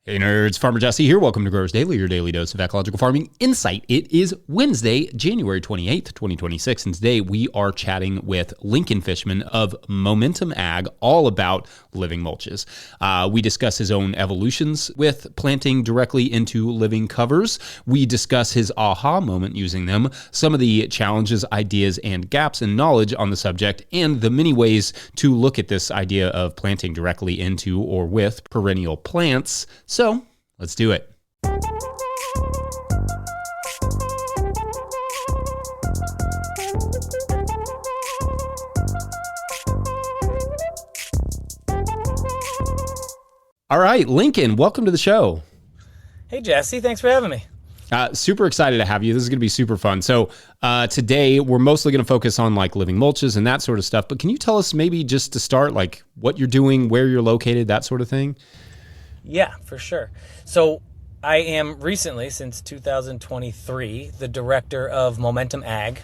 Hey nerds, Farmer Jesse here. Welcome to Growers Daily, your daily dose of ecological farming insight. It is Wednesday, January 28th, 2026, and today we are chatting with Lincoln Fishman of Momentum Ag, all about living mulches. We discuss his own evolutions with planting directly into living covers. We discuss his aha moment using them, some of the challenges, ideas, and gaps in knowledge on the subject, and the many ways to look at this idea of planting directly into or with perennial plants. So let's do it. All right, Lincoln, welcome to the show. Hey, Jesse, thanks for having me. Super excited to have you. This is going to be super fun. So today we're mostly going to focus on like living mulches and that sort of stuff. But can you tell us maybe just to start, like what you're doing, where you're located, that sort of thing? Yeah, for sure. So I am recently, since 2023, the director of Momentum Ag,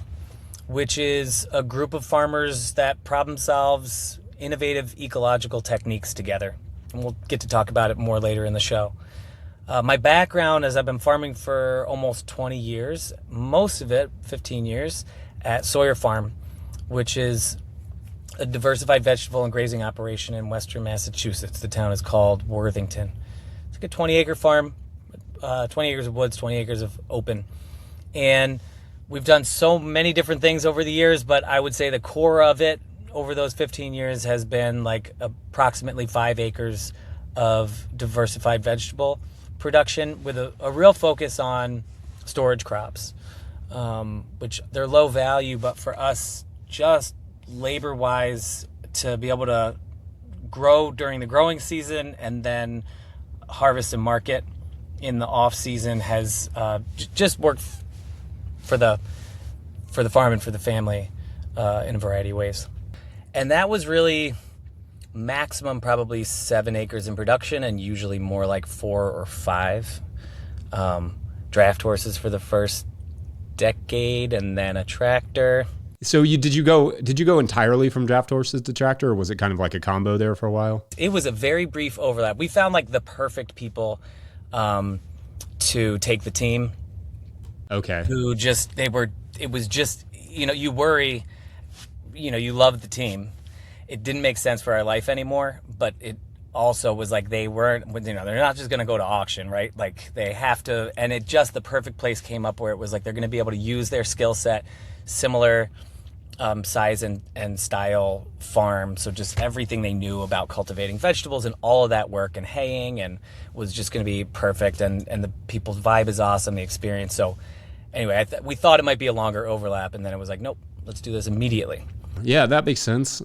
which is a group of farmers that problem solves innovative ecological techniques together. And we'll get to talk about it more later in the show. My background is I've been farming for almost 20 years, most of it, 15 years, at Sawyer Farm, which is a diversified vegetable and grazing operation in western Massachusetts. The town is called Worthington. It's like a 20-acre farm, 20 acres of woods, 20 acres of open. And we've done so many different things over the years, but I would say the core of it over those 15 years has been like approximately 5 acres of diversified vegetable production with a real focus on storage crops, which they're low value, but for us, just labor-wise, to be able to grow during the growing season and then harvest and market in the off season has just worked for the farm and for the family in a variety of ways. And that was really maximum probably 7 acres in production, and usually more like 4 or 5. Draft horses for the first decade, and then a tractor. So did you go entirely from draft horses to tractor, or was it kind of like a combo there for a while? It was a very brief overlap. We found like the perfect people to take the team. Okay. It was just, you worry, you love the team. It didn't make sense for our life anymore, but it also was like they weren't, they're not just going to go to auction, right? Like they have to, and the perfect place came up where it was like they're going to be able to use their skill set, similar size and style farm. So just everything they knew about cultivating vegetables and all of that work and haying and was just going to be perfect. And the people's vibe is awesome, the experience. So anyway, we thought it might be a longer overlap, and then it was like, nope, let's do this immediately. Yeah, that makes sense.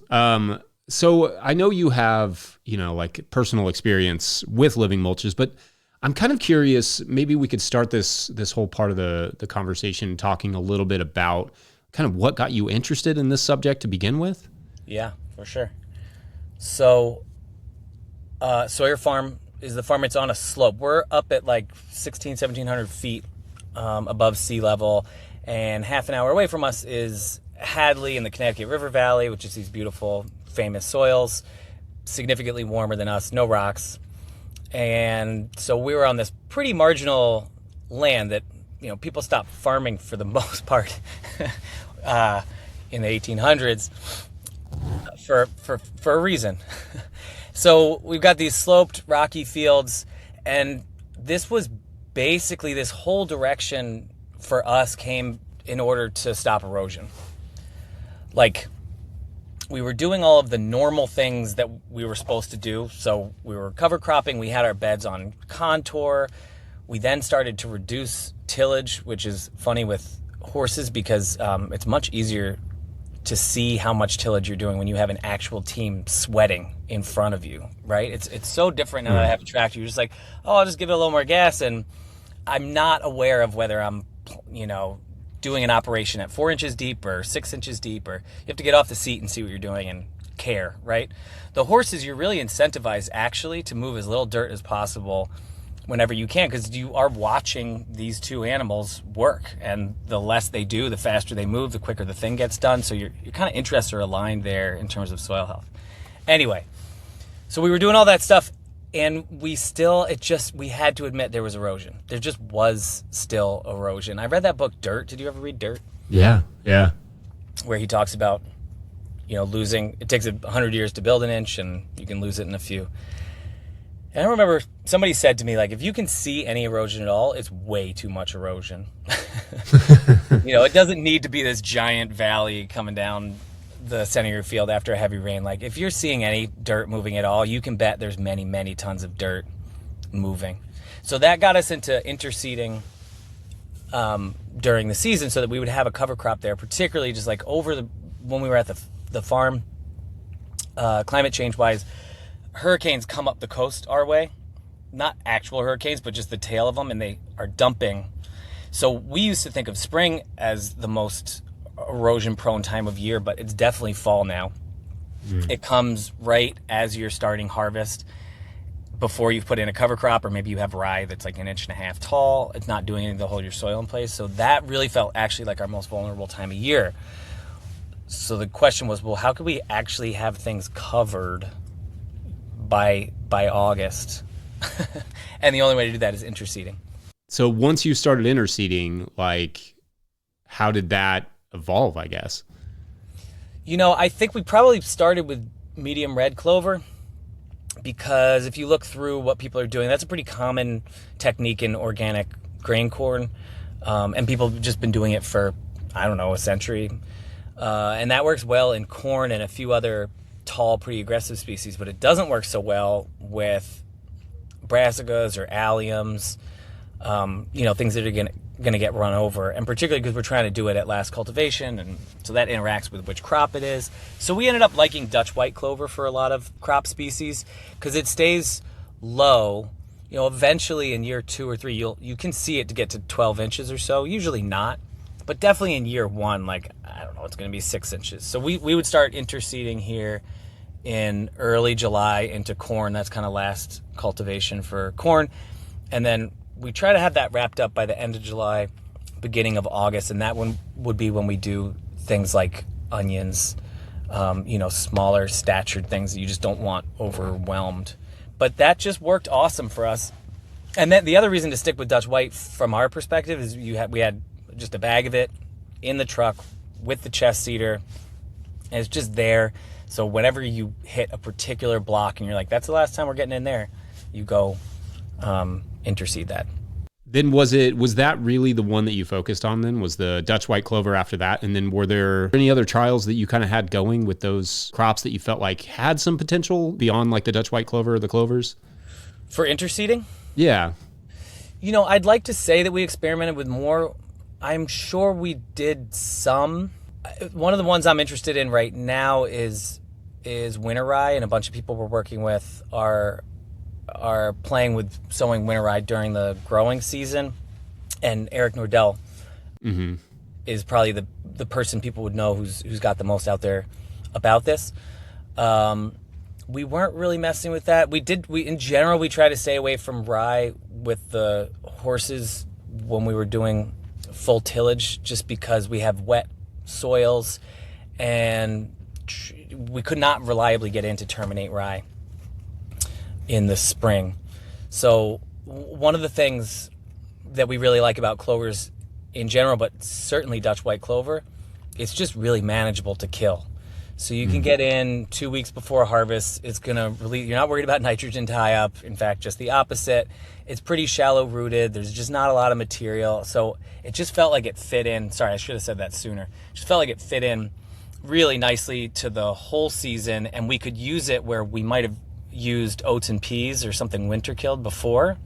So I know you have, like personal experience with living mulches, but I'm kind of curious, maybe we could start this whole part of the conversation talking a little bit about kind of what got you interested in this subject to begin with. Yeah, for sure. So Sawyer Farm is the farm. It's on a slope. We're up at like 1,700 feet above sea level, and half an hour away from us is Hadley in the Connecticut River Valley, which is these beautiful, famous soils, significantly warmer than us, no rocks. And so we were on this pretty marginal land that, people stopped farming for the most part in the 1800s for a reason. So we've got these sloped, rocky fields, and this was basically, this whole direction for us came in order to stop erosion. Like, we were doing all of the normal things that we were supposed to do. So we were cover cropping. We had our beds on contour. We then started to reduce tillage, which is funny with horses because it's much easier to see how much tillage you're doing when you have an actual team sweating in front of you, right? It's so different now that I have a tractor. You're just like, oh, I'll just give it a little more gas, and I'm not aware of whether I'm, doing an operation at 4 inches deep or 6 inches deep, or you have to get off the seat and see what you're doing and care, right? The horses, you're really incentivized actually to move as little dirt as possible whenever you can, because you are watching these two animals work, and the less they do, the faster they move, the quicker the thing gets done. So your kind of interests are aligned there in terms of soil health. Anyway, so we were doing all that stuff And we had to admit there was erosion. There just was still erosion. I read that book, Dirt. Did you ever read Dirt? Yeah, yeah. Where he talks about, losing, it takes 100 years to build an inch and you can lose it in a few. And I remember somebody said to me, like, if you can see any erosion at all, it's way too much erosion. It doesn't need to be this giant valley coming down the center of your field after a heavy rain. Like, if you're seeing any dirt moving at all, you can bet there's many, many tons of dirt moving. So that got us into interseeding during the season so that we would have a cover crop there, particularly just like when we were at the farm, climate change wise, hurricanes come up the coast our way, not actual hurricanes, but just the tail of them, and they are dumping. So we used to think of spring as the most erosion prone time of year, but it's definitely fall now. It comes right as you're starting harvest, before you've put in a cover crop, or maybe you have rye that's like 1.5 inches tall. It's not doing anything to hold your soil in place. So that really felt actually like our most vulnerable time of year. So the question was, well, how could we actually have things covered by August? And the only way to do that is interseeding. So once you started interseeding, like, how did that evolve, I guess? I think we probably started with medium red clover, because if you look through what people are doing, that's a pretty common technique in organic grain corn. And people have just been doing it for, a century. And that works well in corn and a few other tall, pretty aggressive species, but it doesn't work so well with brassicas or alliums, things that are going to get run over, and particularly because we're trying to do it at last cultivation, and so that interacts with which crop it is. So we ended up liking Dutch white clover for a lot of crop species because it stays low. Eventually in year 2 or 3, you can see it to get to 12 inches or so, usually not, but definitely in year 1, it's going to be 6 inches. So we would start interseeding here in early July into corn. That's kind of last cultivation for corn. And then we try to have that wrapped up by the end of July, beginning of August. And that one would be when we do things like onions, smaller statured things that you just don't want overwhelmed. But that just worked awesome for us. And then the other reason to stick with Dutch white from our perspective is we had just a bag of it in the truck with the chest seeder, and it's just there. So whenever you hit a particular block and you're like, that's the last time we're getting in there, you go interseed that. Then was that really the one that you focused on then? Was the Dutch white clover after that? And then were there any other trials that you kind of had going with those crops that you felt like had some potential beyond like the Dutch white clover or the clovers? For interseeding? Yeah. I'd like to say that we experimented with more. I'm sure we did some. One of the ones I'm interested in right now is winter rye, and a bunch of people we're working with are playing with sowing winter rye during the growing season. And Eric Nordell is probably the person people would know who's got the most out there about this. We weren't really messing with that. We in general, we try to stay away from rye with the horses when we were doing full tillage, just because we have wet soils and we could not reliably get in to terminate rye in the spring. So one of the things that we really like about clovers in general, but certainly Dutch white clover, it's just really manageable to kill. So you can get in 2 weeks before harvest. It's going to release, you're not worried about nitrogen tie-up. In fact, just the opposite. It's pretty shallow rooted. There's just not a lot of material. So it just felt like it fit in. Sorry, I should have said that sooner. It just felt like it fit in really nicely to the whole season, and we could use it where we might have used oats and peas or something winter killed before,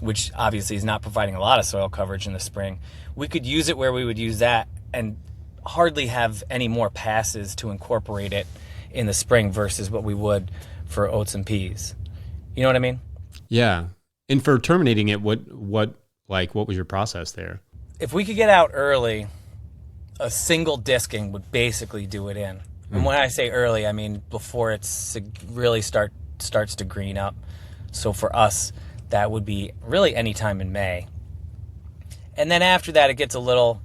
which obviously is not providing a lot of soil coverage in the spring. We could use it where we would use that and hardly have any more passes to incorporate it in the spring versus what we would for oats and peas. You know what I mean? Yeah. And for terminating it, what was your process there? If we could get out early, a single disking would basically do it in. And when I say early, I mean before it's really starts to green up. So for us, that would be really any time in May. And then after that, it gets a little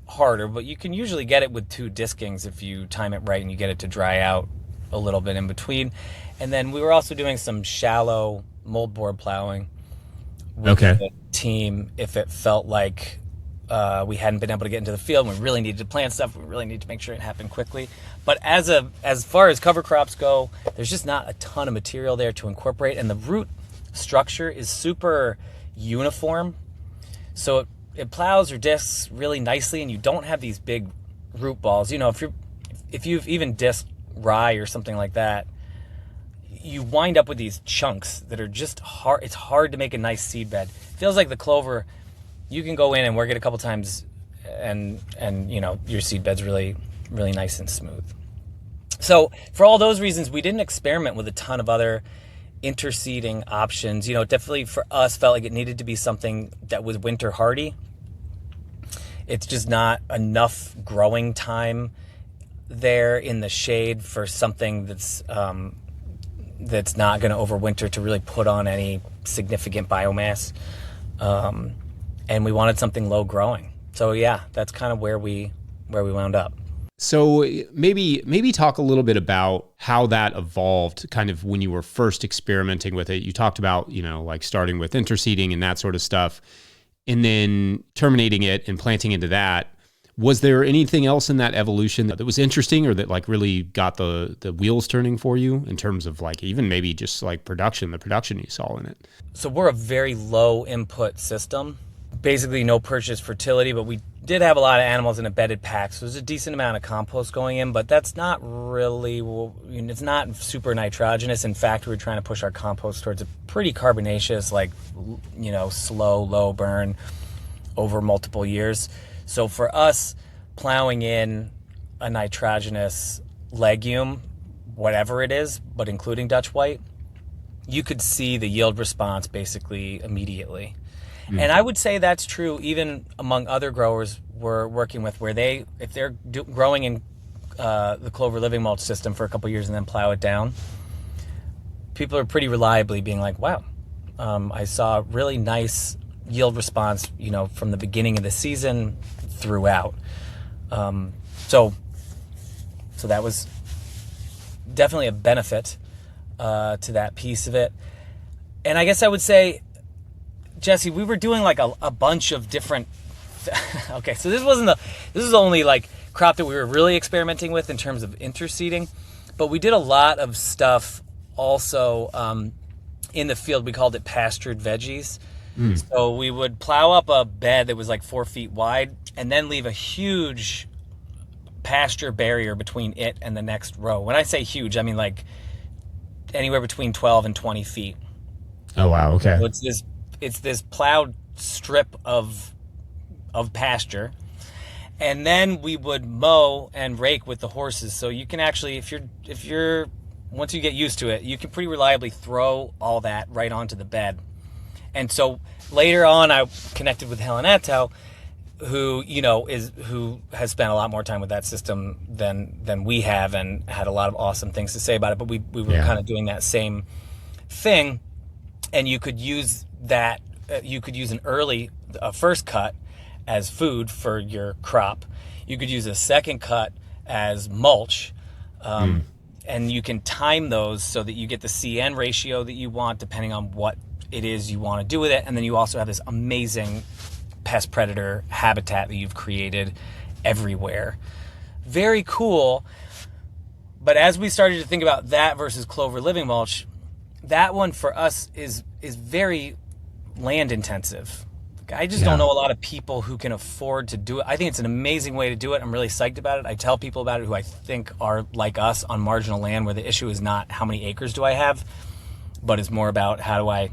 harder, but you can usually get it with 2 diskings if you time it right and you get it to dry out a little bit in between. And then we were also doing some shallow moldboard plowing with Okay. the team if it felt like we hadn't been able to get into the field and we really needed to plant stuff. We really need to make sure it happened quickly. But as far as cover crops go, there's just not a ton of material there to incorporate, and the root structure is super uniform. So it plows or discs really nicely, and you don't have these big root balls. You know, if you've even disked rye or something like that, you wind up with these chunks that are just hard. It's hard to make a nice seed bed. Feels like the clover, you can go in and work it a couple times and you know, your seed bed's really, really nice and smooth. So for all those reasons, we didn't experiment with a ton of other interseeding options. You know, definitely for us felt like it needed to be something that was winter hardy. It's just not enough growing time there in the shade for something that's not going to overwinter to really put on any significant biomass. And we wanted something low growing. So yeah, that's kind of where we wound up. So maybe talk a little bit about how that evolved kind of when you were first experimenting with it. You talked about, you know, like starting with interseeding and that sort of stuff, and then terminating it and planting into that. Was there anything else in that evolution that was interesting or that like really got the wheels turning for you in terms of like even maybe just like the production you saw in it? So we're a very low input system, basically no purchase fertility, but we did have a lot of animals in a bedded pack. So there's a decent amount of compost going in, but that's not really, it's not super nitrogenous. In fact, we were trying to push our compost towards a pretty carbonaceous, like, you know, slow, low burn over multiple years. So for us, plowing in a nitrogenous legume, whatever it is, but including Dutch white, you could see the yield response basically immediately. And I would say that's true even among other growers we're working with, where if they're growing in the clover living mulch system for a couple years and then plow it down, people are pretty reliably being like, wow, I saw really nice yield response, you know, from the beginning of the season throughout. So that was definitely a benefit to that piece of it. And I guess I would say, Jesse, we were doing like a bunch of different. Okay, so this is the only like crop that we were really experimenting with in terms of interseeding, but we did a lot of stuff also in the field. We called it pastured veggies. So we would plow up a bed that was like 4 feet wide and then leave a huge pasture barrier between it and the next row. When I say huge, I mean like anywhere between 12 and 20 feet. Oh, wow. Okay. So it's this plowed strip of pasture, and then we would mow and rake with the horses. So you can actually, if you're once you get used to it, you can pretty reliably throw all that right onto the bed. And so later on, I connected with Helenetto, who has spent a lot more time with that system than we have, and had a lot of awesome things to say about it. But we were kind of doing that same thing, and you could use that. You could use a first cut as food for your crop. You could use a second cut as mulch. And you can time those so that you get the CN ratio that you want depending on what it is you want to do with it. And then you also have this amazing pest predator habitat that you've created everywhere. Very cool. But as we started to think about that versus clover living mulch, that one for us is very land intensive. I just don't know a lot of people who can afford to do it. I think it's an amazing way to do it. I'm really psyched about it. I tell people about it who I think are like us on marginal land, where the issue is not how many acres do I have, but it's more about how do I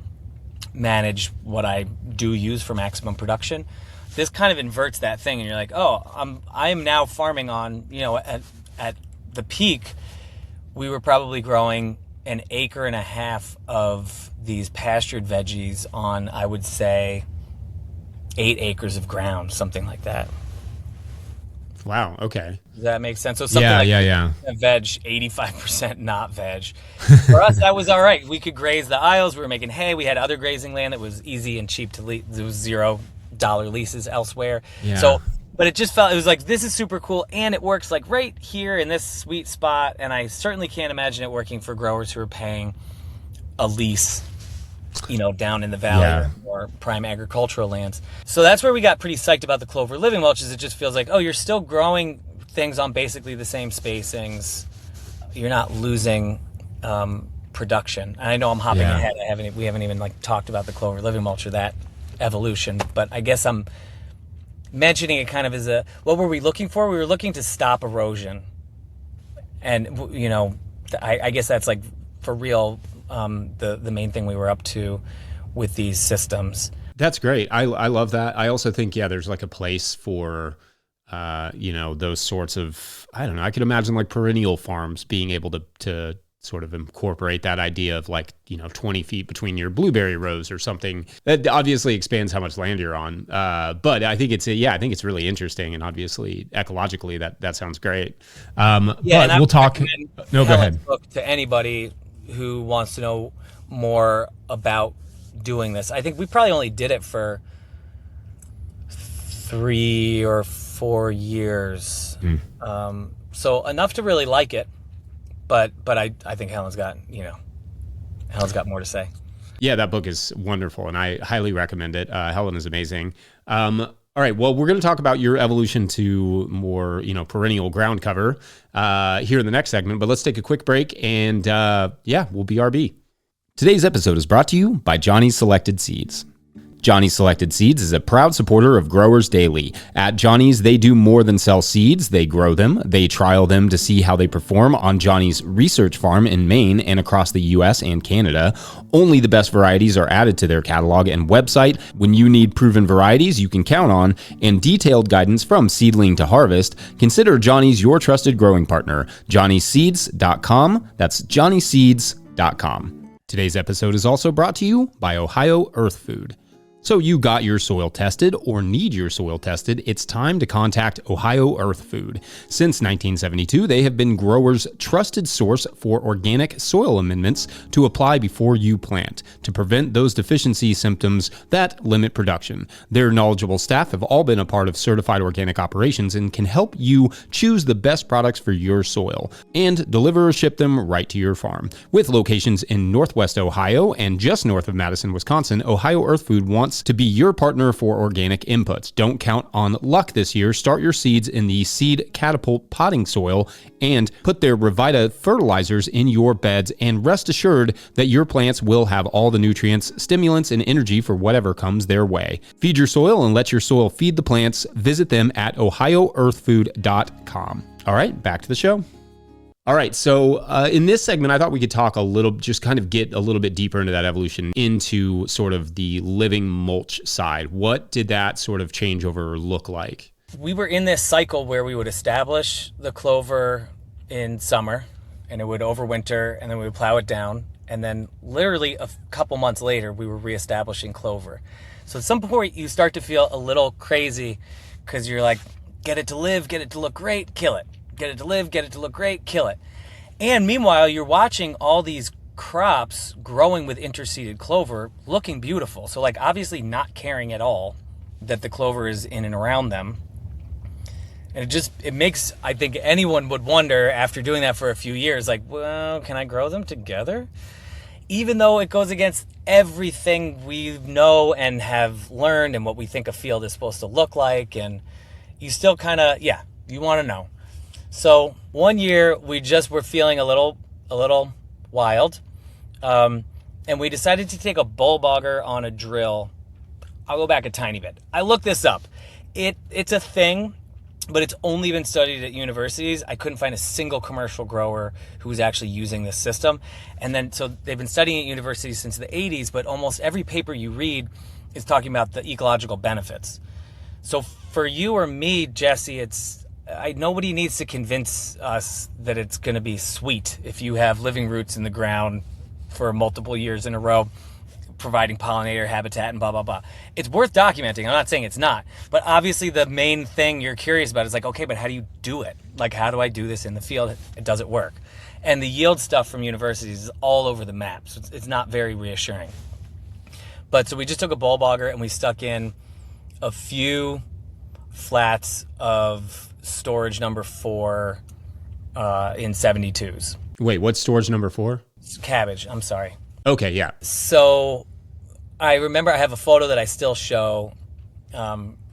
manage what I do use for maximum production. This kind of inverts that thing, and you're like, oh, I am now farming on, at the peak, we were probably growing 1.5 acres of these pastured veggies on, I would say, 8 acres of ground, something like that. Wow. Okay. Does that make sense? So something veg, 85% not veg. For us, that was all right. We could graze the aisles. We were making hay. We had other grazing land that was easy and cheap to lease. There was $0 leases elsewhere. Yeah. So, but it was like, this is super cool, and it works like right here in this sweet spot. And I certainly can't imagine it working for growers who are paying a lease down in the valley or prime agricultural lands. So that's where we got pretty psyched about the clover living mulch, is it just feels like, oh, you're still growing things on basically the same spacings. You're not losing production. And I know I'm hopping ahead. We haven't even talked about the clover living mulch or that evolution, but I guess I'm mentioning it kind of as what were we looking for? We were looking to stop erosion. And, I guess that's for real, the main thing we were up to with these systems. That's great. I love that. I also think, there's a place for, those sorts of, I don't know, I could imagine perennial farms being able to sort of incorporate that idea of 20 feet between your blueberry rows or something. That obviously expands how much land you're on. But I think I think it's really interesting, and obviously ecologically that sounds great. But we'll talk. No, go ahead. Book to anybody who wants to know more about doing this. I think we probably only did it for 3 or 4 years. So enough to really like it. But I think Helen's got more to say. Yeah, that book is wonderful, and I highly recommend it. Helen is amazing. All right, well, we're going to talk about your evolution to more, perennial ground cover here in the next segment. But let's take a quick break, and we'll BRB. Today's episode is brought to you by Johnny's Selected Seeds. Johnny's Selected Seeds is a proud supporter of Growers Daily. At Johnny's, they do more than sell seeds. They grow them. They trial them to see how they perform on Johnny's research farm in Maine and across the U.S. and Canada. Only the best varieties are added to their catalog and website. When you need proven varieties you can count on and detailed guidance from seedling to harvest, consider Johnny's your trusted growing partner. JohnnySeeds.com. That's JohnnySeeds.com. Today's episode is also brought to you by Ohio Earth Food. So you got your soil tested or need your soil tested, it's time to contact Ohio Earth Food. Since 1972, they have been growers' trusted source for organic soil amendments to apply before you plant to prevent those deficiency symptoms that limit production. Their knowledgeable staff have all been a part of certified organic operations and can help you choose the best products for your soil and deliver or ship them right to your farm. With locations in Northwest Ohio and just north of Madison, Wisconsin, Ohio Earth Food wants to be your partner for organic inputs. Don't count on luck this year. Start your seeds in the Seed Catapult potting soil and put their Revita fertilizers in your beds, and rest assured that your plants will have all the nutrients, stimulants, and energy for whatever comes their way. Feed your soil and let your soil feed the plants. Visit them at ohioearthfood.com. All right, back to the show. All right, so in this segment, I thought we could talk a little, just kind of get a little bit deeper into that evolution, into sort of the living mulch side. What did that sort of changeover look like? We were in this cycle where we would establish the clover in summer, and it would overwinter, and then we would plow it down, and then literally a couple months later, we were reestablishing clover. So at some point, you start to feel a little crazy because you're like, get it to live, get it to look great, kill it. Get it to live, get it to look great, kill it. And meanwhile, you're watching all these crops growing with interseeded clover looking beautiful. So obviously not caring at all that the clover is in and around them. And it makes, I think anyone would wonder after doing that for a few years, well, can I grow them together? Even though it goes against everything we know and have learned and what we think a field is supposed to look like. And you still kind of, you want to know. So one year we just were feeling a little wild, and we decided to take a bull bogger on a drill. I'll go back a tiny bit. I looked this up. It's a thing, but it's only been studied at universities. I couldn't find a single commercial grower who was actually using this system. And then so they've been studying at universities since the 80s, but almost every paper you read is talking about the ecological benefits. So for you or me, Jesse, nobody needs to convince us that it's going to be sweet if you have living roots in the ground for multiple years in a row, providing pollinator habitat and blah, blah, blah. It's worth documenting. I'm not saying it's not. But obviously the main thing you're curious about is okay, but how do you do it? How do I do this in the field? Does it work? And the yield stuff from universities is all over the map. So it's not very reassuring. But so we just took a bull bogger and we stuck in a few flats of storage number 4 in 72s. Wait, what's storage number 4? Cabbage, I'm sorry. Okay, yeah. So I remember I have a photo that I still show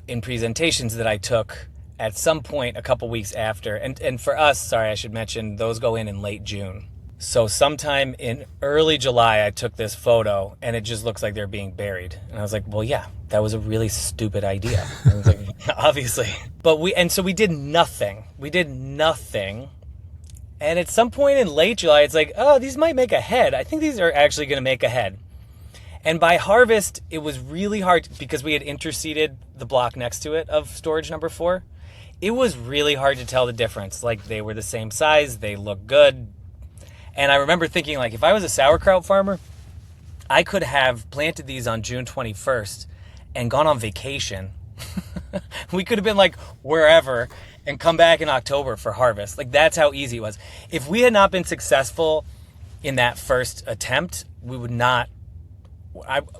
in presentations that I took at some point a couple weeks after. And for us, sorry, I should mention, those go in late June. So sometime in early July, I took this photo, and it just looks like they're being buried. And I was like, well, yeah, that was a really stupid idea. I was like, obviously. But so we did nothing. We did nothing. And at some point in late July, it's like, oh, these might make a head. I think these are actually going to make a head. And by harvest, it was really hard because we had interseeded the block next to it of storage number 4. It was really hard to tell the difference. Like, they were the same size, they looked good. And I remember thinking, like, if I was a sauerkraut farmer, I could have planted these on June 21st and gone on vacation. We could have been like wherever and come back in October for harvest. Like, that's how easy it was. If we had not been successful in that first attempt, we would not,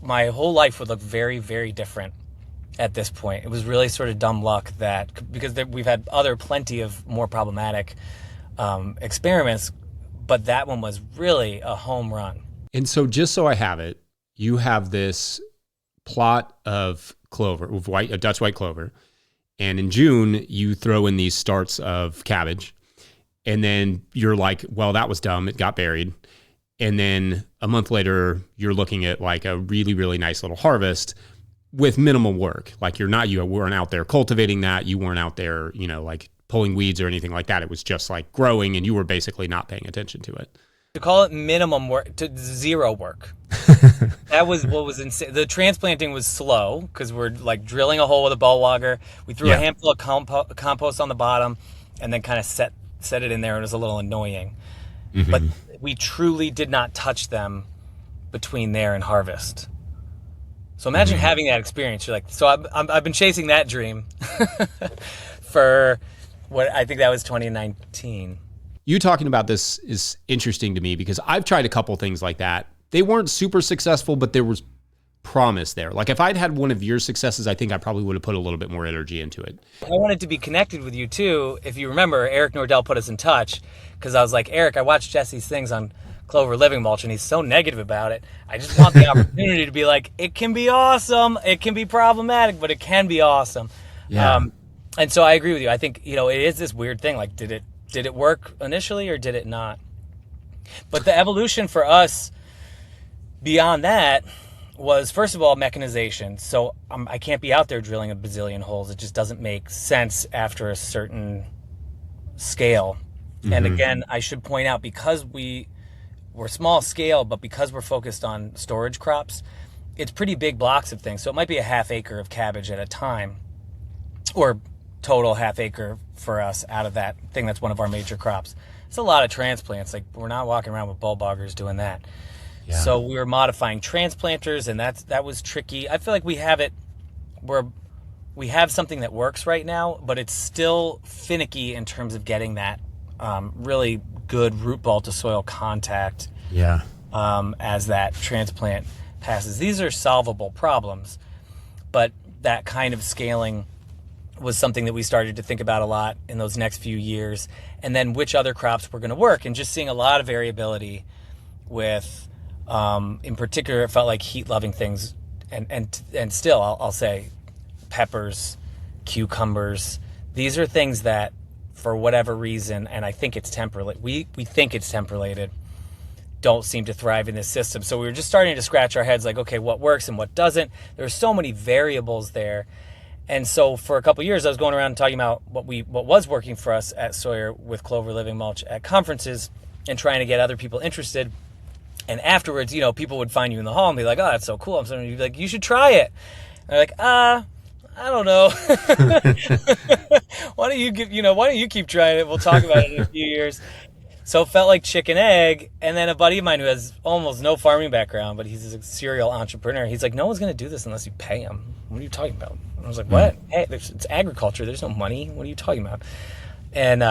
my whole life would look very, very different at this point. It was really sort of dumb luck because we've had plenty of more problematic experiments, but that one was really a home run. And so just so I have it, you have this plot of clover, of Dutch white clover. And in June, you throw in these starts of cabbage. And then you're like, well, that was dumb. It got buried. And then a month later, you're looking at like a really, really nice little harvest with minimal work. Like you weren't out there cultivating that. You weren't out there, like pulling weeds or anything like that. It was just like growing, and you were basically not paying attention to it. To call it minimum work, to zero work. That was what was insane. The transplanting was slow because we're like drilling a hole with a bow auger. We threw a handful of compost on the bottom and then kind of set it in there. It was a little annoying. Mm-hmm. But we truly did not touch them between there and harvest. So imagine having that experience. You're like, so I've been chasing that dream for what I think that was 2019. You talking about this is interesting to me because I've tried a couple things like that. They weren't super successful, but there was promise there. Like if I'd had one of your successes, I think I probably would have put a little bit more energy into it. I wanted to be connected with you too. If you remember, Eric Nordell put us in touch because I was like, Eric, I watched Jesse's things on Clover Living Mulch and he's so negative about it. I just want the opportunity to be like, it can be awesome. It can be problematic, but it can be awesome. Yeah. And so I agree with you. I think, it is this weird thing. Like, did it work initially or did it not? But the evolution for us beyond that was, first of all, mechanization. So I can't be out there drilling a bazillion holes. It just doesn't make sense after a certain scale. Mm-hmm. And again, I should point out, because we're small scale, but because we're focused on storage crops, it's pretty big blocks of things. So it might be a half acre of cabbage at a time, or total half acre for us out of that thing that's one of our major crops. It's a lot of transplants. Like, we're not walking around with bulb augers doing that. Yeah. So we were modifying transplanters, and that was tricky. I feel like we have something that works right now, but it's still finicky in terms of getting that really good root ball to soil contact. Yeah. As that transplant passes. These are solvable problems, but that kind of scaling was something that we started to think about a lot in those next few years. And then which other crops were going to work, and just seeing a lot of variability with, in particular, it felt like heat-loving things, and still, I'll say, peppers, cucumbers. These are things that, for whatever reason, and I think it's temperate, we think it's temperalated, don't seem to thrive in this system. So we were just starting to scratch our heads like, okay, what works and what doesn't? There's so many variables there. And so for a couple of years, I was going around talking about what was working for us at Sawyer with Clover Living Mulch at conferences and trying to get other people interested. And afterwards, people would find you in the hall and be like, oh, that's so cool. I'm sorry. You'd be like, you should try it. And they're like, I don't know. Why don't you keep trying it? We'll talk about it in a few years. So it felt like chicken egg. And then a buddy of mine who has almost no farming background, but he's a serial entrepreneur. He's like, no one's going to do this unless you pay him. What are you talking about? And I was like, what? Hey, it's agriculture. There's no money. What are you talking about? And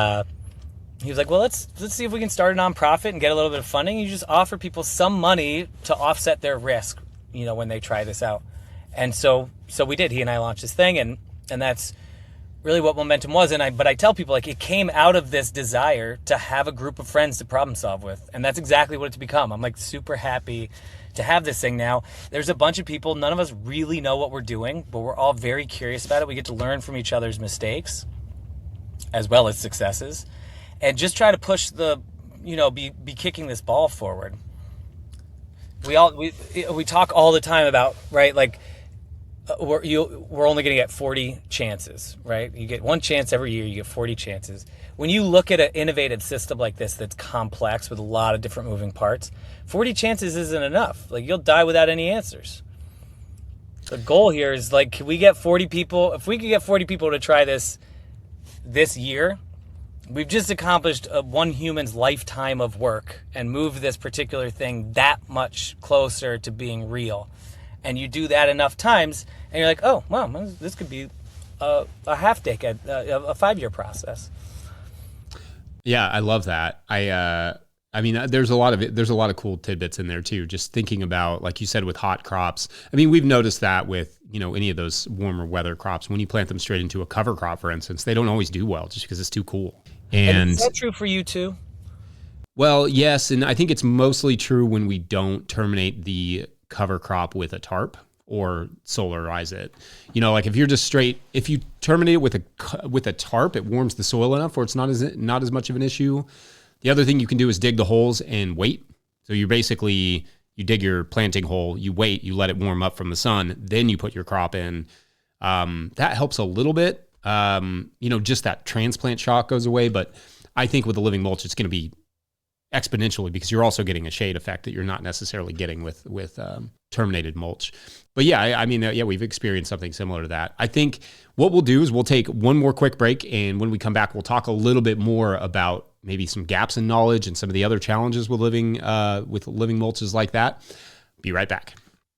he was like, well, let's see if we can start a nonprofit and get a little bit of funding. You just offer people some money to offset their risk, when they try this out. And so we did. He and I launched this thing, and that's really what Momentum was. But I tell people, like, it came out of this desire to have a group of friends to problem solve with, and that's exactly what it's become. I'm like super happy to have this thing now. There's a bunch of people, none of us really know what we're doing, but we're all very curious about it. We get to learn from each other's mistakes as well as successes, and just try to push be kicking this ball forward. We talk all the time about, right, like we're only going to get 40 chances, right? You get one chance every year, you get 40 chances. When you look at an innovative system like this that's complex with a lot of different moving parts, 40 chances isn't enough. Like, you'll die without any answers. The goal here is, like, can we get 40 people? If we could get 40 people to try this year, we've just accomplished one human's lifetime of work and moved this particular thing that much closer to being real. And you do that enough times, and you're like, oh, wow, this could be a half decade, a 5-year process. Yeah, I love that. I mean, there's a lot of cool tidbits in there too. Just thinking about, like you said, with hot crops. I mean, we've noticed that with, any of those warmer weather crops, when you plant them straight into a cover crop, for instance, they don't always do well just because it's too cool. And is that true for you too? Well, yes. And I think it's mostly true when we don't terminate the cover crop with a tarp or solarize it. Like if you terminate it with a tarp, it warms the soil enough where it's not as much of an issue. The other thing you can do is dig the holes and wait. So you dig your planting hole, you wait, you let it warm up from the sun, then you put your crop in. That helps a little bit. Just that transplant shock goes away. But I think with the living mulch, it's going to be exponentially, because you're also getting a shade effect that you're not necessarily getting with terminated mulch. But yeah, we've experienced something similar to that. I think what we'll do is we'll take one more quick break, and when we come back, we'll talk a little bit more about maybe some gaps in knowledge and some of the other challenges with living mulches like that. Be right back.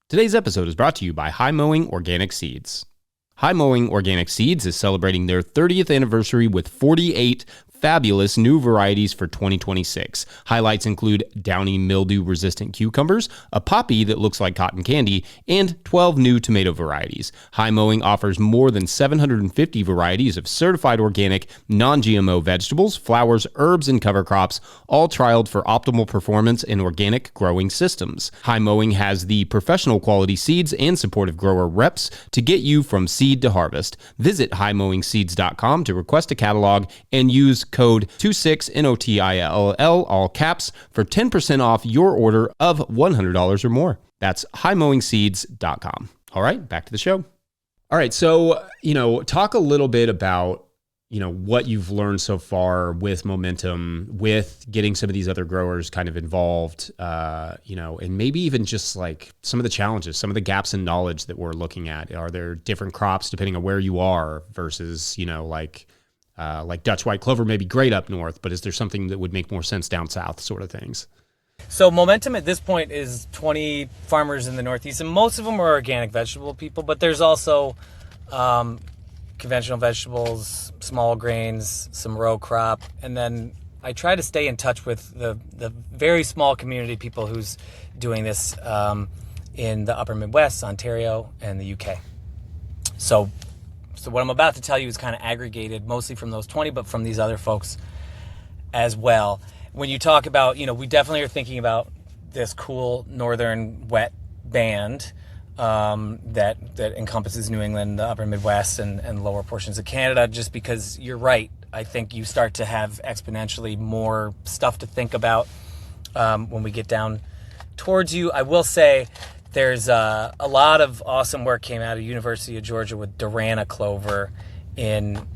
Today's episode is brought to you by High Mowing Organic Seeds. High Mowing Organic Seeds is celebrating their 30th anniversary with 48 fabulous new varieties for 2026. Highlights include downy mildew-resistant cucumbers, a poppy that looks like cotton candy, and 12 new tomato varieties. High Mowing offers more than 750 varieties of certified organic, non-GMO vegetables, flowers, herbs, and cover crops, all trialed for optimal performance in organic growing systems. High Mowing has the professional quality seeds and supportive grower reps to get you from seed to harvest. Visit highmowingseeds.com to request a catalog and use code 26NOTILL, all caps, for 10% off your order of $100 or more. That's highmowingseeds.com. All right, back to the show. All right, so, talk a little bit about, what you've learned so far with Momentum, with getting some of these other growers kind of involved, and maybe even just like some of the challenges, some of the gaps in knowledge that we're looking at. Are there different crops depending on where you are versus, like Dutch white clover may be great up north, but is there something that would make more sense down south, sort of things? So Momentum at this point is 20 farmers in the Northeast, and most of them are organic vegetable people, but there's also conventional vegetables, small grains, some row crop, and then I try to stay in touch with the very small community of people who's doing this in the upper Midwest, Ontario, and the UK. So what I'm about to tell you is kind of aggregated mostly from those 20, but from these other folks as well. When you talk about, we definitely are thinking about this cool northern wet band that encompasses New England, the upper Midwest, and lower portions of Canada, just because you're right. I think you start to have exponentially more stuff to think about when we get down towards you. I will say, there's a lot of awesome work came out of University of Georgia with Durana clover in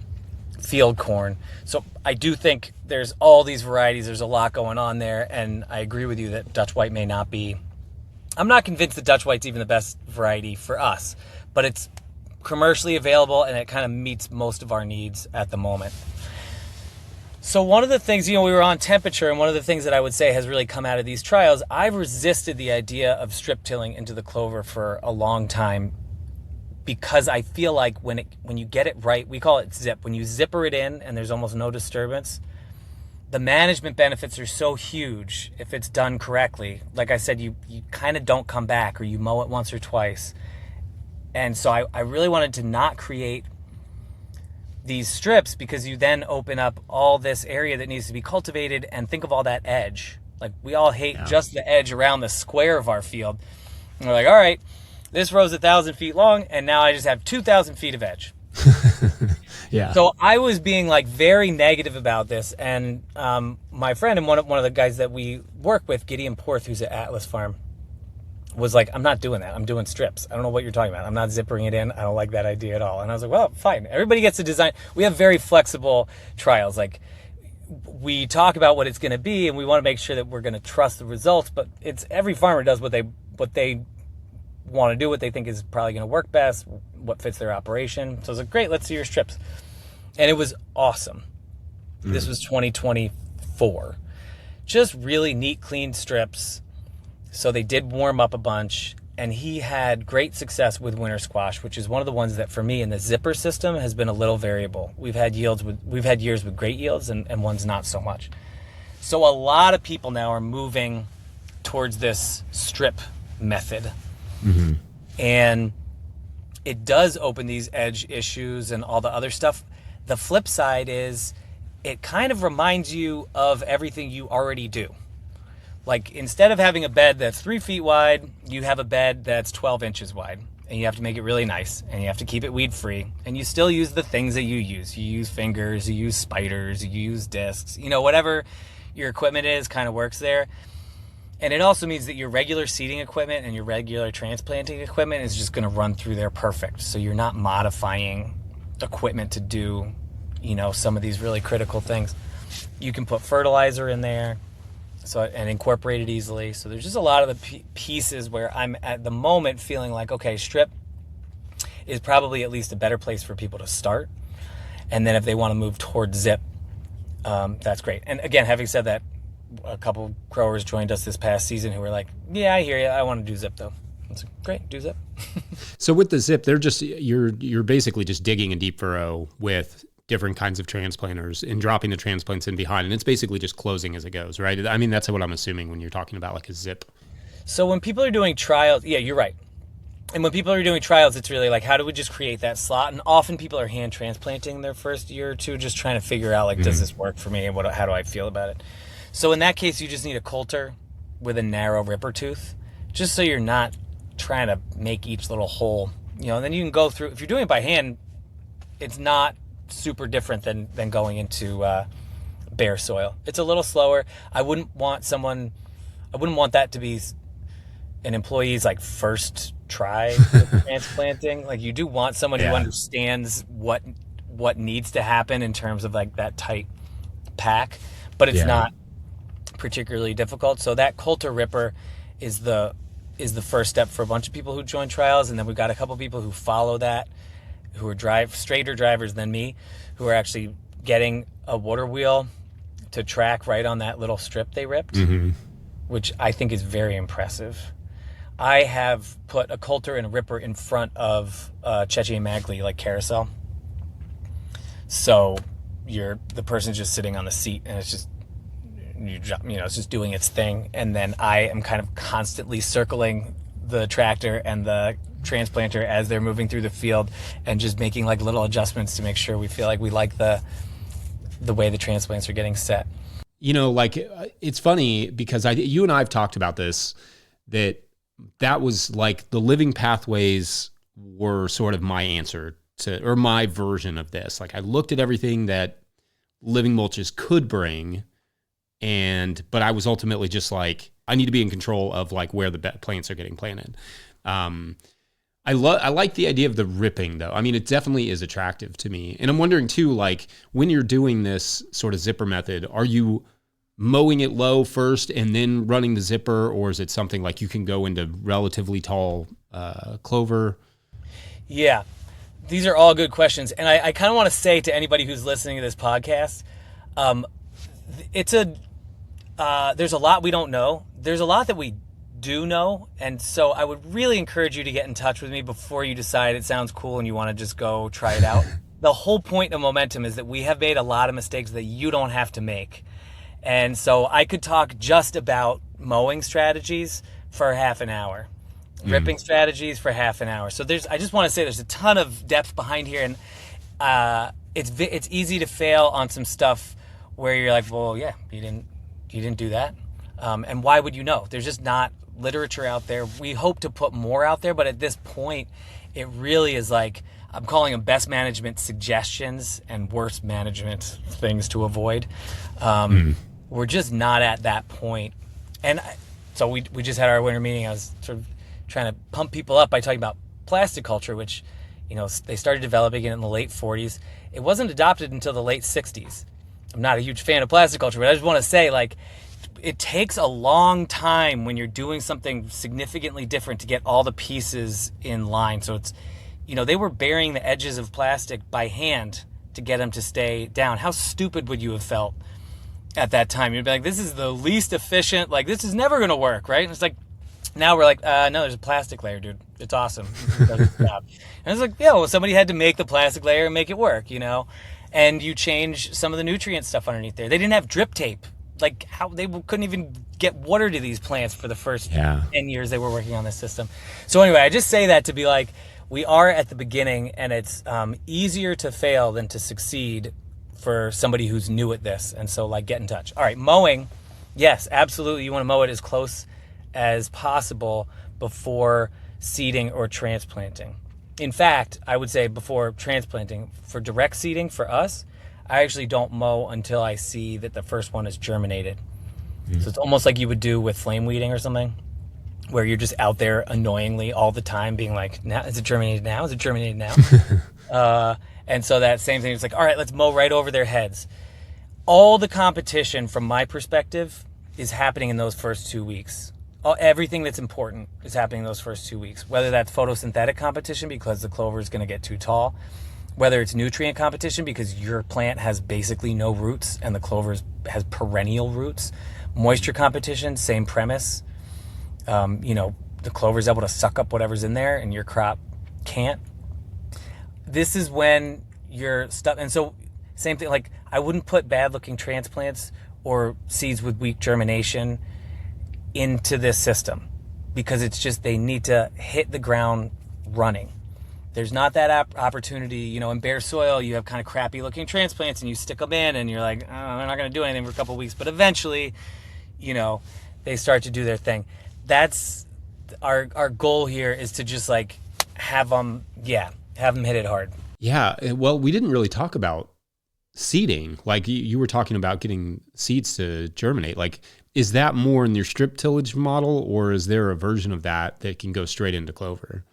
field corn. So I do think there's all these varieties. There's a lot going on there, and I agree with you that Dutch white may not be. I'm not convinced that Dutch white's even the best variety for us, but it's commercially available and it kind of meets most of our needs at the moment. So one of the things, we were on temperature, and one of the things that I would say has really come out of these trials, I've resisted the idea of strip tilling into the clover for a long time, because I feel like when you get it right, we call it zip. When you zipper it in and there's almost no disturbance, the management benefits are so huge if it's done correctly. Like I said, you kind of don't come back, or you mow it once or twice. And so I really wanted to not create these strips, because you then open up all this area that needs to be cultivated, and think of all that edge. Like, we all hate just the edge around the square of our field. And we're like, all right, this row's 1,000 feet long, and now I just have 2,000 feet of edge. Yeah. So I was being like very negative about this, and my friend and one of the guys that we work with, Gideon Porth, who's at Atlas Farm, was like, I'm not doing that. I'm doing strips. I don't know what you're talking about. I'm not zippering it in. I don't like that idea at all. And I was like, well, fine. Everybody gets to design. We have very flexible trials. Like, we talk about what it's going to be, and we want to make sure that we're going to trust the results. But it's every farmer does what they want to do, what they think is probably going to work best, what fits their operation. So I was like, great, let's see your strips. And it was awesome. This was 2024. Just really neat, clean strips. So they did warm up a bunch, and he had great success with winter squash, which is one of the ones that for me in the zipper system has been a little variable. We've had years with great yields and ones not so much. So a lot of people now are moving towards this strip method. And it does open these edge issues and all the other stuff. The flip side is it kind of reminds you of everything you already do. Like, instead of having a bed that's 3 feet wide, you have a bed that's 12 inches wide, and you have to make it really nice, and you have to keep it weed free, and you still use the things that you use. You use fingers, you use spiders, you use discs, whatever your equipment is kind of works there. And it also means that your regular seeding equipment and your regular transplanting equipment is just going to run through there perfect. So you're not modifying equipment to do, some of these really critical things. You can put fertilizer in there and incorporate it easily. So there's just a lot of the pieces where I'm at the moment feeling like, okay, strip is probably at least a better place for people to start. And then if they want to move towards zip, that's great. And again, having said that, a couple growers joined us this past season who were like, yeah, I hear you. I want to do zip though. I was like, great, do zip. So with the zip, you're basically just digging a deep furrow with different kinds of transplanters and dropping the transplants in behind. And it's basically just closing as it goes, right? I mean, that's what I'm assuming when you're talking about like a zip. So when people are doing trials, yeah, you're right. And when people are doing trials, it's really like, how do we just create that slot? And often people are hand transplanting their first year or two, just trying to figure out like, does this work for me? And how do I feel about it? So in that case, you just need a coulter with a narrow ripper tooth, just so you're not trying to make each little hole, and then you can go through. If you're doing it by hand, it's not super different than going into bare soil. It's a little slower. I wouldn't want that to be an employee's like first try with transplanting. Like, you do want someone who understands what needs to happen in terms of like that tight pack, but it's not particularly difficult. So that coulter ripper is the first step for a bunch of people who join trials, and then we've got a couple people who follow that, who are straighter drivers than me, who are actually getting a water wheel to track right on that little strip they ripped, which I think is very impressive. I have put a coulter and a ripper in front of Cheche and Magli, like carousel. So the person's just sitting on the seat, and it's just it's just doing its thing. And then I am kind of constantly circling the tractor and the transplanter as they're moving through the field, and just making like little adjustments to make sure we feel like we like the way the transplants are getting set. It's funny because you and I have talked about this, that was like the living pathways were sort of my answer to, or my version of this. Like, I looked at everything that living mulches could bring, but I was ultimately just like, I need to be in control of like where the plants are getting planted. I like the idea of the ripping though. I mean, it definitely is attractive to me. And I'm wondering too, like, when you're doing this sort of zipper method, are you mowing it low first and then running the zipper, or is it something like you can go into relatively tall clover? Yeah, these are all good questions. And I kind of want to say to anybody who's listening to this podcast, there's a lot we don't know. There's a lot that we do know. And so I would really encourage you to get in touch with me before you decide it sounds cool and you want to just go try it out. The whole point of Momentum is that we have made a lot of mistakes that you don't have to make. And so I could talk just about mowing strategies for half an hour, ripping strategies for half an hour. So I just want to say there's a ton of depth behind here, and it's easy to fail on some stuff where you're like, well, yeah, you didn't do that. And why would you know? There's just not literature out there. We hope to put more out there, but at this point, it really is like, I'm calling them best management suggestions and worst management things to avoid. We're just not at that point. And so we just had our winter meeting. I was sort of trying to pump people up by talking about plastic culture, which, they started developing it in the late 40s. It wasn't adopted until the late 60s. I'm not a huge fan of plastic culture, but I just want to say, like, it takes a long time when you're doing something significantly different to get all the pieces in line. So it's, they were burying the edges of plastic by hand to get them to stay down. How stupid would you have felt at that time? You'd be like, this is the least efficient, like, this is never going to work, right? And it's like, now we're like, no, there's a plastic layer, dude. It's awesome. And it's like, yeah, well, somebody had to make the plastic layer and make it work, and you change some of the nutrient stuff underneath there. They didn't have drip tape. Like, how they couldn't even get water to these plants for the first 10 years they were working on this system. So anyway, I just say that to be like, we are at the beginning, and it's easier to fail than to succeed for somebody who's new at this. And so, like, get in touch. All right, mowing. Yes, absolutely. You want to mow it as close as possible before seeding or transplanting. In fact, I would say before transplanting. For direct seeding, for us, I actually don't mow until I see that the first one is germinated. So it's almost like you would do with flame weeding or something, where you're just out there annoyingly all the time being like, now, is it germinated now? Is it germinated now? And so that same thing, it's like, all right, let's mow right over their heads. All the competition, from my perspective, is happening in those first 2 weeks. Everything that's important is happening in those first 2 weeks, whether that's photosynthetic competition because the clover is going to get too tall, whether it's nutrient competition because your plant has basically no roots and the clover has perennial roots, moisture competition, same premise. The clover is able to suck up whatever's in there and your crop can't. This is when you're stuck. And so same thing, like, I wouldn't put bad looking transplants or seeds with weak germination into this system because it's just, they need to hit the ground running. There's not that opportunity, in bare soil, you have kind of crappy looking transplants and you stick them in and you're like, oh, they're not going to do anything for a couple of weeks, but eventually, they start to do their thing. That's our goal here, is to just like have them hit it hard. Yeah. Well, we didn't really talk about seeding. Like you were talking about getting seeds to germinate. Like, is that more in your strip tillage model, or is there a version of that can go straight into clover?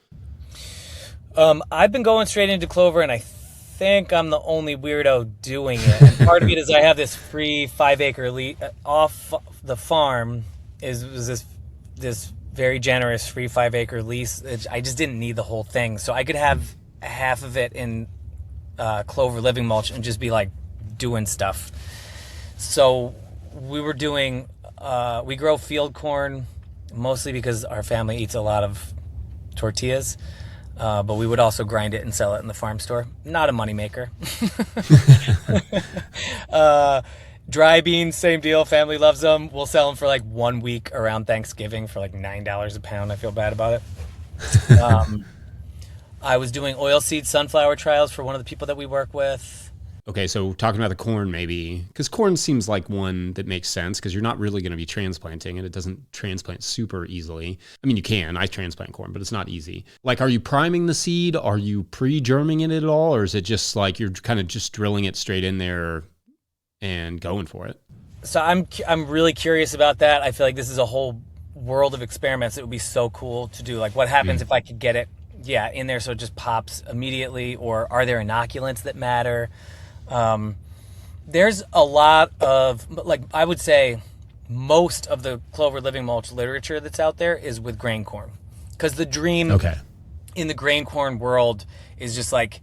I've been going straight into clover, and I think I'm the only weirdo doing it. And part of it is I have this free 5-acre off the farm was this very generous free 5-acre lease. I just didn't need the whole thing, so I could have half of it in clover living mulch and just be like doing stuff. So we were doing we grow field corn mostly because our family eats a lot of tortillas. But we would also grind it and sell it in the farm store. Not a moneymaker. Dry beans, same deal. Family loves them. We'll sell them for like 1 week around Thanksgiving for like $9 a pound. I feel bad about it. I was doing oilseed sunflower trials for one of the people that we work with. Okay, so talking about the corn maybe, because corn seems like one that makes sense because you're not really going to be transplanting and it doesn't transplant super easily. I mean, you can. I transplant corn, but it's not easy. Like, are you priming the seed? Are you pre-germing it at all? Or is it just like you're kind of just drilling it straight in there and going for it? So I'm really curious about that. I feel like this is a whole world of experiments. It would be so cool to do. Like, what happens if I could get it, in there so it just pops immediately? Or are there inoculants that matter? There's a lot of, like, I would say most of the clover living mulch literature that's out there is with grain corn, because the dream in the grain corn world is just like,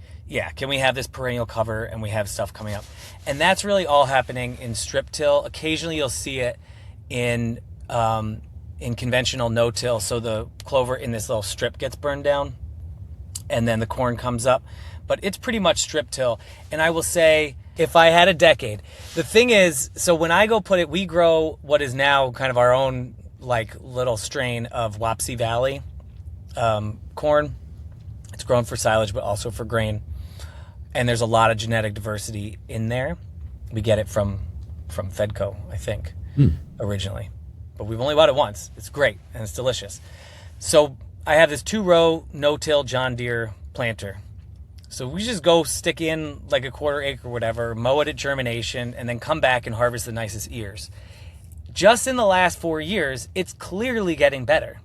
can we have this perennial cover and we have stuff coming up? And that's really all happening in strip till. Occasionally you'll see it in conventional no-till. So the clover in this little strip gets burned down and then the corn comes up. But it's pretty much strip till. And I will say, if I had a decade, the thing is, so when I go put it, we grow what is now kind of our own like little strain of Wapsie Valley corn. It's grown for silage, but also for grain. And there's a lot of genetic diversity in there. We get it from Fedco, I think, originally. but we've only bought it once. It's great and it's delicious. So I have this 2-row no-till John Deere planter. So we just go stick in like a 1/4 acre or whatever, mow it at germination, and then come back and harvest the nicest ears. Just in the last 4 years, it's clearly getting better.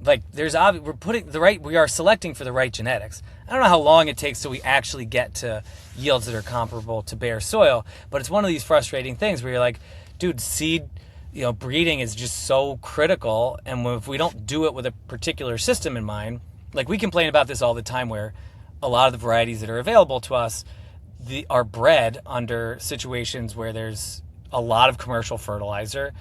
Like we are selecting for the right genetics. I don't know how long it takes till we actually get to yields that are comparable to bare soil, but it's one of these frustrating things where you're like, dude, seed, breeding is just so critical, and if we don't do it with a particular system in mind, like we complain about this all the time, where a lot of the varieties that are available to us are bred under situations where there's a lot of commercial fertilizer,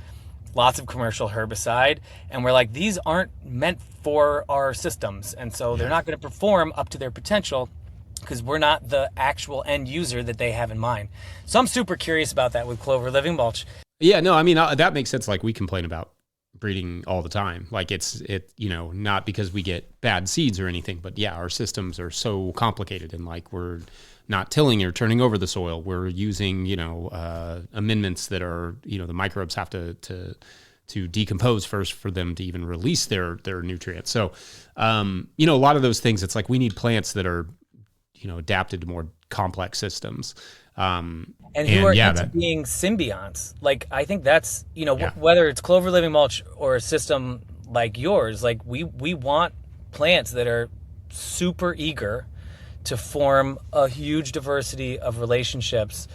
lots of commercial herbicide, and we're like, these aren't meant for our systems, and so they're not going to perform up to their potential because we're not the actual end user that they have in mind. So I'm super curious about that with clover living mulch. Yeah, no, I mean, that makes sense. Like, we complain about breeding all the time. Like, it's not because we get bad seeds or anything, but yeah, our systems are so complicated, and like, we're not tilling or turning over the soil. We're using, amendments that are, the microbes have to decompose first for them to even release their nutrients. So, a lot of those things, it's like we need plants that are, adapted to more complex systems. And who are into being symbionts. Like, I think that's, whether it's clover living mulch or a system like yours, like we want plants that are super eager to form a huge diversity of relationships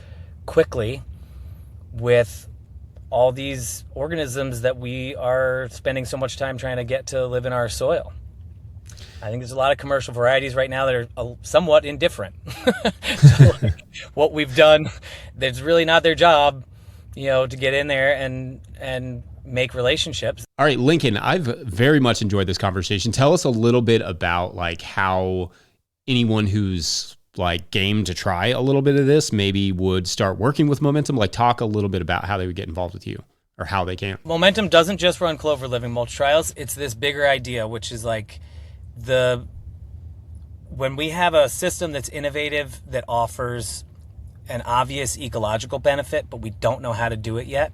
quickly with all these organisms that we are spending so much time trying to get to live in our soil. I think there's a lot of commercial varieties right now that are somewhat indifferent. So, like, what we've done, that's really not their job, to get in there and make relationships. All right, Lincoln, I've very much enjoyed this conversation. Tell us a little bit about like how anyone who's like game to try a little bit of this maybe would start working with Momentum. Like, talk a little bit about how they would get involved with you or how they can. Momentum doesn't just run clover living mulch trials. It's this bigger idea, which is like when we have a system that's innovative, that offers an obvious ecological benefit, but we don't know how to do it yet,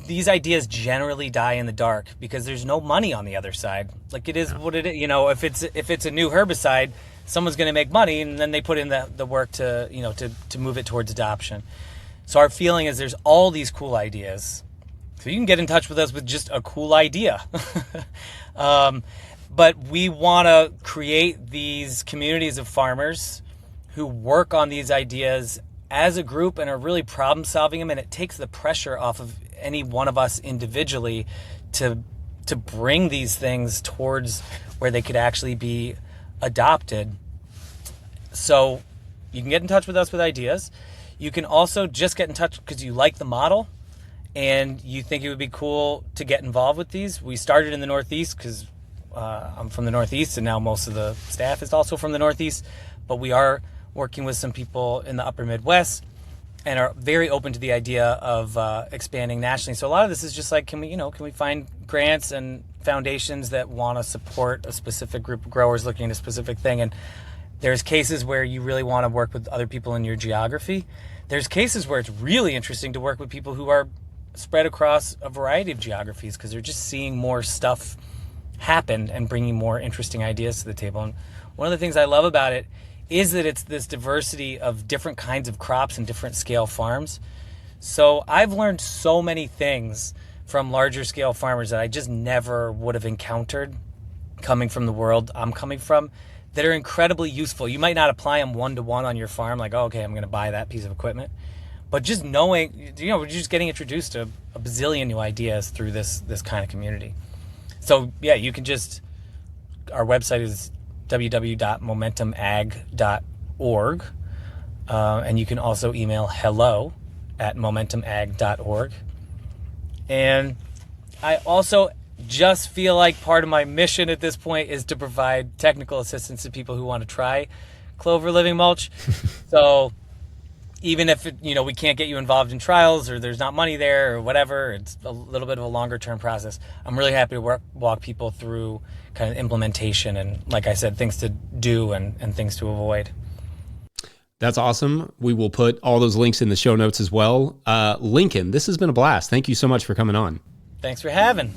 these ideas generally die in the dark because there's no money on the other side. Like, it is what it is. If it's a new herbicide, someone's going to make money, and then they put in the work to move it towards adoption. So our feeling is there's all these cool ideas. So you can get in touch with us with just a cool idea. But we want to create these communities of farmers who work on these ideas as a group and are really problem solving them, and it takes the pressure off of any one of us individually to bring these things towards where they could actually be adopted. So you can get in touch with us with ideas. You can also just get in touch because you like the model and you think it would be cool to get involved with these. We started in the Northeast because I'm from the Northeast, and now most of the staff is also from the Northeast, but we are working with some people in the upper Midwest and are very open to the idea of expanding nationally. So a lot of this is just like, can we find grants and foundations that want to support a specific group of growers looking at a specific thing? And there's cases where you really want to work with other people in your geography. There's cases where it's really interesting to work with people who are spread across a variety of geographies because they're just seeing more stuff happen and bringing more interesting ideas to the table. And one of the things I love about it is that it's this diversity of different kinds of crops and different scale farms. So I've learned so many things from larger scale farmers that I just never would have encountered coming from the world I'm coming from, that are incredibly useful. You might not apply them one-to-one on your farm, like, oh, okay, I'm going to buy that piece of equipment. But just knowing, we're just getting introduced to a bazillion new ideas through this kind of community. So yeah, you can our website is www.momentumag.org. And you can also email hello@momentumag.org. And I also just feel like part of my mission at this point is to provide technical assistance to people who want to try clover living mulch. So even if we can't get you involved in trials or there's not money there or whatever, it's a little bit of a longer term process. I'm really happy to walk people through kind of implementation and, like I said, things to do and things to avoid. That's awesome. We will put all those links in the show notes as well. Lincoln, this has been a blast. Thank you so much for coming on. Thanks for having.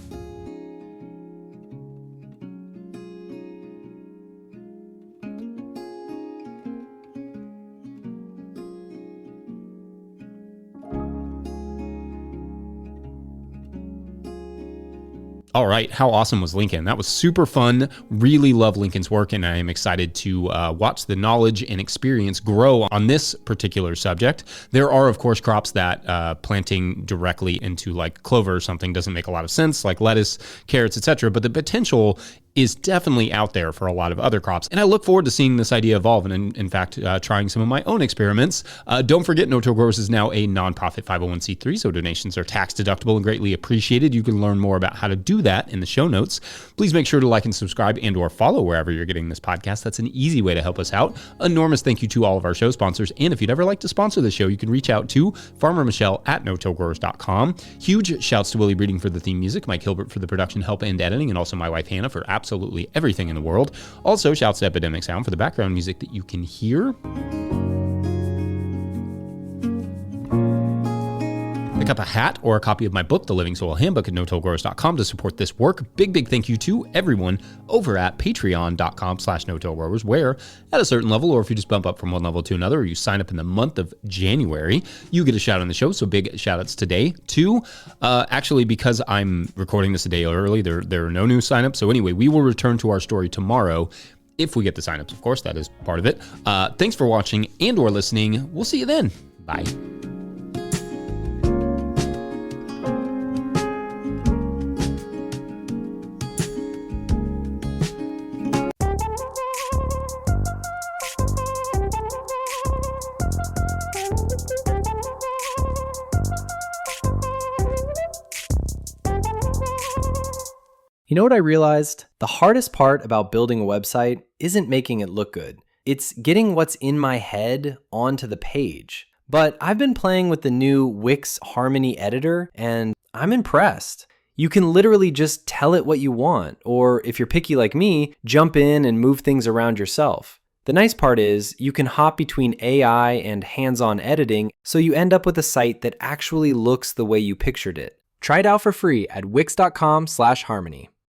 All right. How awesome was Lincoln? That was super fun. Really love Lincoln's work, and I am excited to watch the knowledge and experience grow on this particular subject. There are, of course, crops that planting directly into like clover or something doesn't make a lot of sense, like lettuce, carrots, etc. But the potential is definitely out there for a lot of other crops. And I look forward to seeing this idea evolve and in fact, trying some of my own experiments. Don't forget, No-Till Growers is now a nonprofit 501c3, so donations are tax deductible and greatly appreciated. You can learn more about how to do that in the show notes. Please make sure to like and subscribe and or follow wherever you're getting this podcast. That's an easy way to help us out. Enormous thank you to all of our show sponsors. And if you'd ever like to sponsor the show, you can reach out to Farmer Michelle at notillgrowers.com. Huge shouts to Willie Breeding for the theme music, Mike Hilbert for the production help and editing, and also my wife Hannah for absolutely everything in the world. Also, shouts to Epidemic Sound for the background music that you can hear. Pick up a hat or a copy of my book, The Living Soil Handbook, at notillgrowers.com to support this work. Big thank you to everyone over at patreon.com/notillgrowers, where at a certain level, or if you just bump up from one level to another, or you sign up in the month of January, you get a shout on the show. So big shout outs today to, actually, because I'm recording this a day early, there are no new signups. So anyway, we will return to our story tomorrow. If we get the signups, of course, that is part of it. Thanks for watching and or listening. We'll see you then. Bye. You know what I realized? The hardest part about building a website isn't making it look good. It's getting what's in my head onto the page. But I've been playing with the new Wix Harmony editor, and I'm impressed. You can literally just tell it what you want, or if you're picky like me, jump in and move things around yourself. The nice part is you can hop between AI and hands-on editing, so you end up with a site that actually looks the way you pictured it. Try it out for free at wix.com/harmony.